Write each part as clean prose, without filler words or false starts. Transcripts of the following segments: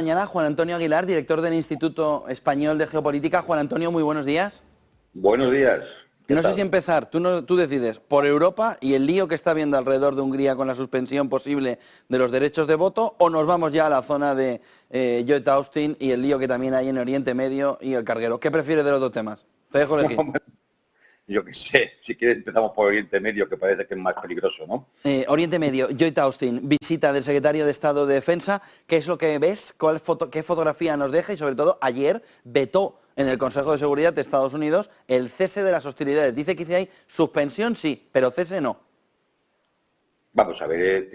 Mañana Juan Antonio Aguilar, director del Instituto Español de Geopolítica. Juan Antonio, muy buenos días. Buenos días. No sé si empezar, tú decides, por Europa y el lío que está habiendo alrededor de Hungría con la suspensión posible de los derechos de voto, o nos vamos ya a la zona de Lloyd Austin y el lío que también hay en Oriente Medio y el carguero. ¿Qué prefieres de los dos temas? Te dejo elegir. Yo qué sé, si quieres empezamos por Oriente Medio, que parece que es más peligroso, ¿no? Oriente Medio, Lloyd Austin, visita del secretario de Estado de Defensa. ¿Qué es lo que ves? ¿Qué fotografía nos deja? Y sobre todo, ayer vetó en el Consejo de Seguridad de Estados Unidos el cese de las hostilidades. Dice que si hay suspensión, sí, pero cese no. Vamos a ver,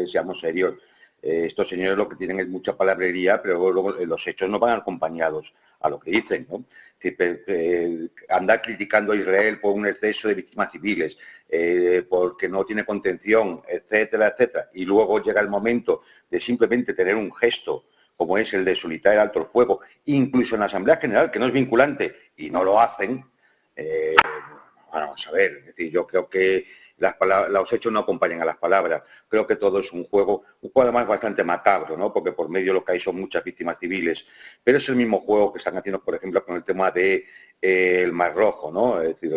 seamos serios. Estos señores lo que tienen es mucha palabrería, pero luego los hechos no van acompañados a lo que dicen, ¿no? Andar criticando a Israel por un exceso de víctimas civiles, porque no tiene contención, etcétera, etcétera, y luego llega el momento de simplemente tener un gesto como es el de solicitar el alto el fuego, incluso en la Asamblea General, que no es vinculante, y no lo hacen. Vamos a ver, es decir, yo creo que los hechos no acompañan a las palabras. Creo que todo es un juego además bastante macabro, ¿no? Porque por medio lo que hay son muchas víctimas civiles. Pero es el mismo juego que están haciendo, por ejemplo, con el tema de el Mar Rojo, ¿no? Es decir,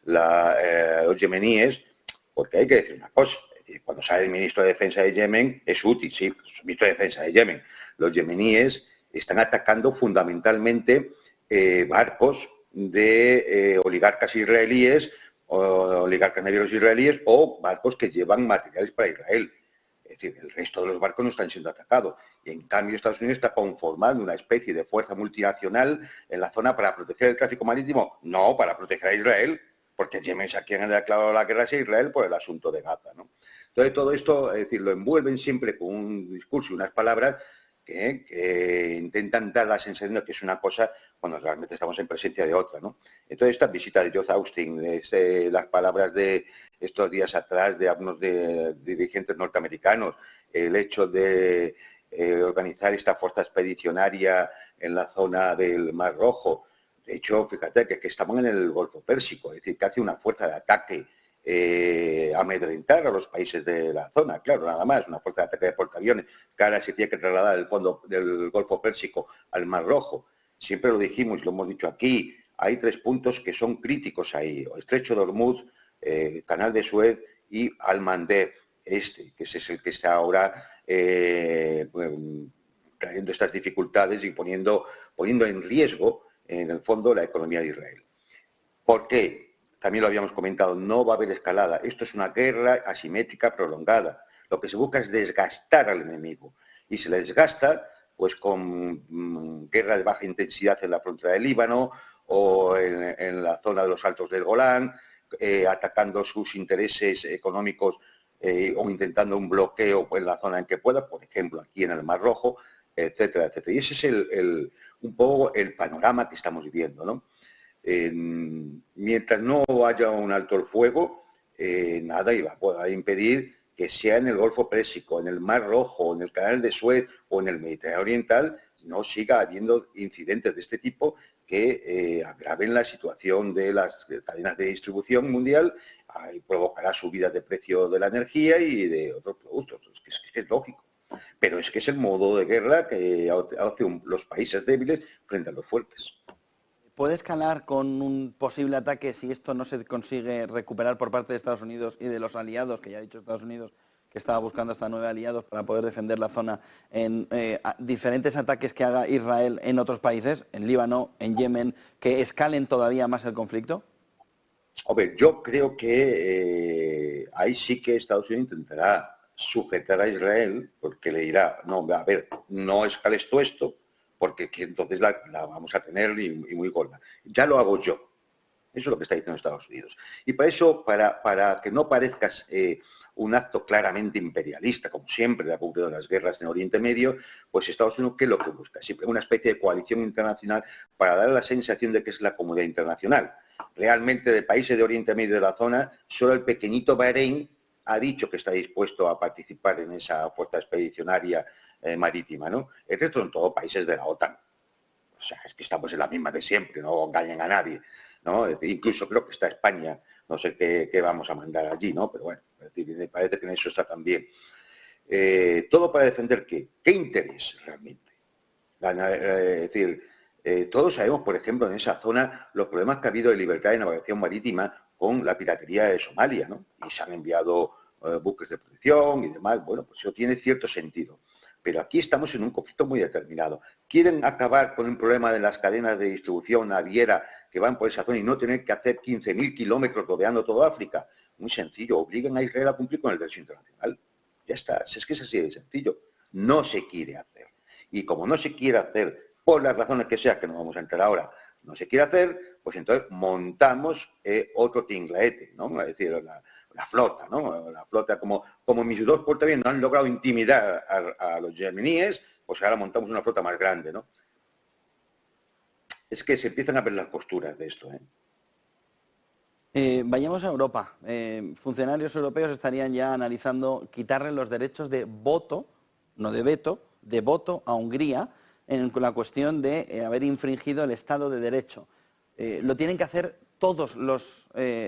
los yemeníes, porque hay que decir una cosa. Es decir, cuando sale el ministro de Defensa de Yemen, es útil, sí, es el ministro de Defensa de Yemen. Los yemeníes están atacando fundamentalmente barcos de oligarcas israelíes, o oligarcas navieros israelíes, o barcos que llevan materiales para Israel. Es decir, el resto de los barcos no están siendo atacados. Y en cambio Estados Unidos está conformando una especie de fuerza multinacional en la zona para proteger el tráfico marítimo. No, para proteger a Israel, porque Yemen es a quien ha declarado la guerra a Israel por el asunto de Gaza, ¿no? Entonces todo esto, es decir, lo envuelven siempre con un discurso y unas palabras que intentan dar la sensación de que es una cosa cuando realmente estamos en presencia de otra, ¿no? Entonces esta visita de Lloyd Austin, las palabras de estos días atrás de algunos dirigentes norteamericanos, el hecho de organizar esta fuerza expedicionaria en la zona del Mar Rojo. De hecho, fíjate que estamos en el Golfo Pérsico, es decir, que hace una fuerza de ataque amedrentar a los países de la zona, claro, nada más, una fuerza de ataque de portaaviones, que ahora se tiene que trasladar el fondo del Golfo Pérsico al Mar Rojo. Siempre lo dijimos, lo hemos dicho aquí, hay 3 puntos que son críticos ahí, el Estrecho de Hormuz, Canal de Suez y Al-Mandeb, que ese es el que está ahora trayendo estas dificultades y poniendo en riesgo, en el fondo, la economía de Israel. ¿Por qué? También lo habíamos comentado, no va a haber escalada. Esto es una guerra asimétrica prolongada. Lo que se busca es desgastar al enemigo. Y se le desgasta pues con guerra de baja intensidad en la frontera del Líbano o en la zona de los Altos del Golán, atacando sus intereses económicos o intentando un bloqueo en la zona en que pueda, por ejemplo, aquí en el Mar Rojo, etcétera, etcétera. Y ese es un poco el panorama que estamos viviendo, ¿no? Mientras no haya un alto el fuego, nada iba a impedir que sea en el Golfo Pérsico, en el Mar Rojo, en el Canal de Suez o en el Mediterráneo Oriental, no siga habiendo incidentes de este tipo que agraven la situación de las cadenas de distribución mundial y provocará subidas de precio de la energía y de otros productos. Es que es lógico. Pero es que es el modo de guerra que hacen los países débiles frente a los fuertes. ¿Puede escalar con un posible ataque si esto no se consigue recuperar por parte de Estados Unidos y de los aliados, que ya ha dicho Estados Unidos que estaba buscando hasta 9 aliados para poder defender la zona, en diferentes ataques que haga Israel en otros países, en Líbano, en Yemen, que escalen todavía más el conflicto? Hombre, yo creo que ahí sí que Estados Unidos intentará sujetar a Israel, porque le dirá, no, a ver, no escales tú esto, porque entonces la vamos a tener y muy gorda. Ya lo hago yo. Eso es lo que está diciendo Estados Unidos. Y para eso, para que no parezcas un acto claramente imperialista, como siempre ha ocurrido en las guerras en Oriente Medio, pues Estados Unidos, ¿qué es lo que busca? Siempre una especie de coalición internacional para dar la sensación de que es la comunidad internacional. Realmente, de países de Oriente Medio de la zona, solo el pequeñito Bahrein ha dicho que está dispuesto a participar en esa fuerza expedicionaria marítima, ¿no? El resto son todos países de la OTAN. O sea, es que estamos en la misma de siempre, no engañen a nadie, ¿no? Incluso creo que está España, no sé qué vamos a mandar allí, ¿no? Pero bueno, me parece que en eso está también. Todo para defender ¿qué interés realmente? Es decir, todos sabemos, por ejemplo, en esa zona los problemas que ha habido de libertad de navegación marítima con la piratería de Somalia, ¿no? Y se han enviado buques de protección y demás. Bueno, pues eso tiene cierto sentido. Pero aquí estamos en un conflicto muy determinado. ¿Quieren acabar con un problema de las cadenas de distribución naviera que van por esa zona y no tener que hacer 15.000 kilómetros rodeando toda África? Muy sencillo, obliguen a Israel a cumplir con el derecho internacional. Ya está, es que es así de sencillo. No se quiere hacer. Y como no se quiere hacer, por las razones que sea, que no vamos a entrar ahora, no se quiere hacer, pues entonces montamos otro tinglaete, ¿no? Es decir, la flota, ¿no? La flota, como mis dos portaaviones no han logrado intimidar a los yemeníes, pues ahora montamos una flota más grande, ¿no? Es que se empiezan a ver las posturas de esto, ¿eh? Vayamos a Europa. Funcionarios europeos estarían ya analizando quitarle los derechos de voto, no de veto, de voto a Hungría en la cuestión de haber infringido el Estado de Derecho. Lo tienen que hacer todos los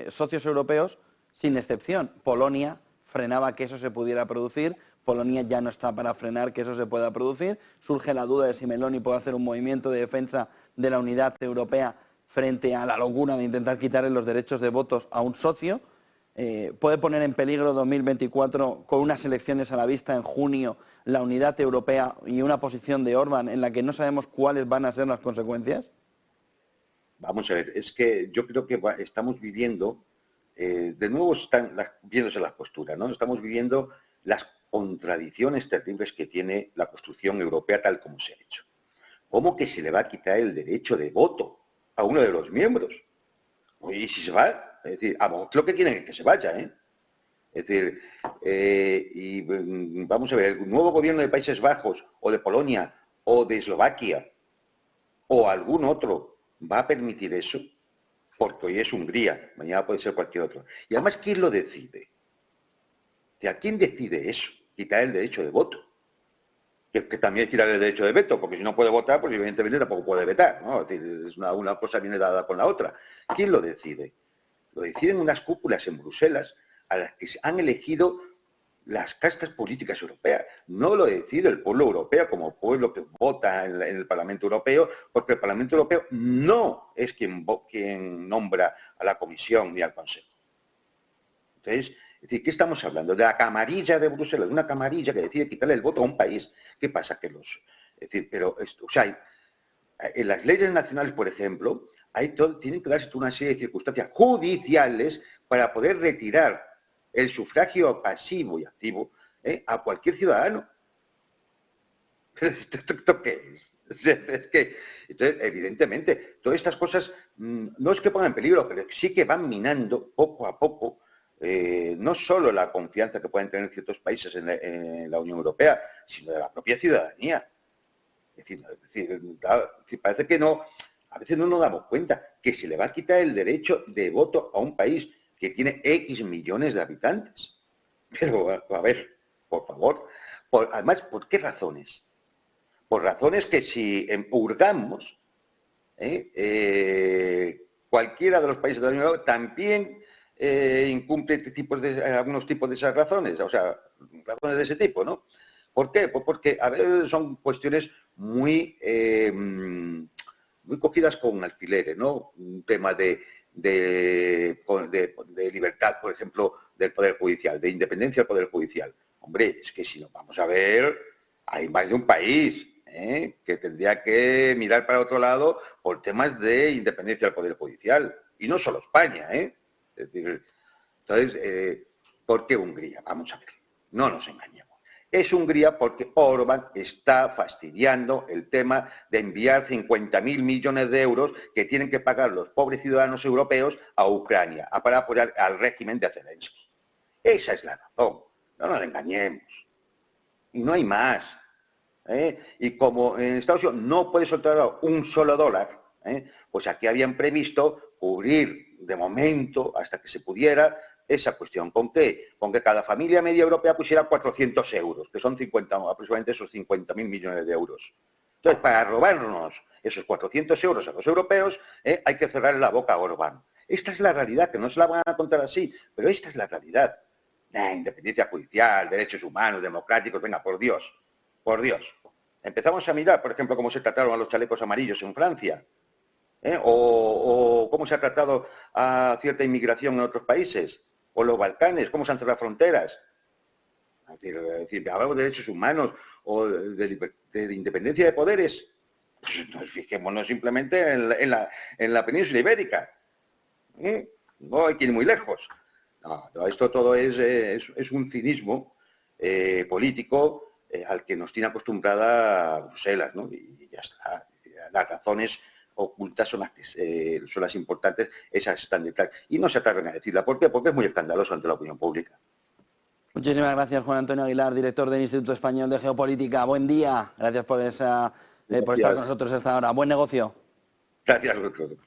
socios europeos sin excepción. Polonia frenaba que eso se pudiera producir. Polonia ya no está para frenar que eso se pueda producir. Surge la duda de si Meloni puede hacer un movimiento de defensa de la unidad europea frente a la locura de intentar quitarle los derechos de votos a un socio. Puede poner en peligro 2024 con unas elecciones a la vista en junio la unidad europea y una posición de Orbán en la que no sabemos cuáles van a ser las consecuencias. Vamos a ver, es que yo creo que estamos viviendo, de nuevo están viéndose las posturas, ¿no? Estamos viviendo las contradicciones terribles que tiene la construcción europea tal como se ha hecho. ¿Cómo que se le va a quitar el derecho de voto a uno de los miembros? ¿Y si se va? Es decir, lo que quieren es que se vaya, ¿eh? Es decir, vamos a ver, el nuevo gobierno de Países Bajos, o de Polonia, o de Eslovaquia, o algún otro, ¿va a permitir eso? Porque hoy es Hungría, mañana puede ser cualquier otro. Y además, ¿quién lo decide? ¿A quién decide eso? Quitar el derecho de voto. Que también es quitar el derecho de veto, porque si no puede votar, pues evidentemente tampoco puede vetar, ¿no? Es decir, una cosa viene dada con la otra. ¿Quién lo decide? Lo deciden unas cúpulas en Bruselas a las que han elegido las castas políticas europeas. No lo decide el pueblo europeo como pueblo que vota en el Parlamento Europeo, porque el Parlamento Europeo no es quien nombra a la Comisión ni al Consejo. Entonces, es decir, ¿qué estamos hablando? De la camarilla de Bruselas, una camarilla que decide quitarle el voto a un país. ¿Qué pasa? Es decir, pero esto, o sea, en las leyes nacionales, por ejemplo, tienen que darse una serie de circunstancias judiciales para poder retirar el sufragio pasivo y activo a cualquier ciudadano. ¿Esto qué es? Es que, entonces, evidentemente, todas estas cosas no es que pongan en peligro, pero sí que van minando poco a poco no solo la confianza que pueden tener ciertos países en la Unión Europea, sino de la propia ciudadanía. Es decir, parece que no, a veces no nos damos cuenta que se le va a quitar el derecho de voto a un país que tiene X millones de habitantes. Pero, a ver, por favor, además, ¿por qué razones? Por razones que si hurgamos, cualquiera de los países de la Unión Europea también incumple algunos tipos de esas razones, o sea, razones de ese tipo, ¿no? ¿Por qué? Pues porque a veces son cuestiones muy cogidas con alfileres, ¿no? Un tema de libertad, por ejemplo, del Poder Judicial, de independencia del Poder Judicial. Hombre, es que si nos vamos a ver, hay más de un país que tendría que mirar para otro lado por temas de independencia del Poder Judicial. Y no solo España, ¿eh? Es decir, entonces, ¿por qué Hungría? Vamos a ver, no nos engañemos. Es Hungría porque Orbán está fastidiando el tema de enviar 50.000 millones de euros que tienen que pagar los pobres ciudadanos europeos a Ucrania para apoyar al régimen de Zelensky. Esa es la razón, no nos engañemos. Y no hay más. Y como en Estados Unidos no puede soltar un solo dólar, pues aquí habían previsto cubrir de momento, hasta que se pudiera, esa cuestión. ¿Con qué? Con que cada familia media europea pusiera 400 euros, que son aproximadamente esos 50.000 millones de euros. Entonces, para robarnos esos 400 euros a los europeos, hay que cerrar la boca a Orbán. Esta es la realidad, que no se la van a contar así, pero esta es la realidad. Independencia judicial, derechos humanos, democráticos, venga, por Dios, por Dios. Empezamos a mirar, por ejemplo, cómo se trataron a los chalecos amarillos en Francia, o cómo se ha tratado a cierta inmigración en otros países, o los Balcanes, cómo se han cerrado fronteras. Es decir, hablamos de derechos humanos o de independencia de poderes. Pues nos fijémonos simplemente en la península ibérica. No hay que ir muy lejos. No, esto todo es un cinismo político al que nos tiene acostumbrada Bruselas, ¿no? Y ya está. Las razones ocultas son las importantes, esas están detrás. Y no se atreven a decirla. ¿Por qué? Porque es muy escandaloso ante la opinión pública. Muchísimas gracias, Juan Antonio Aguilar, director del Instituto Español de Geopolítica. Buen día. Gracias por estar con nosotros hasta ahora. Buen negocio. Gracias a vosotros.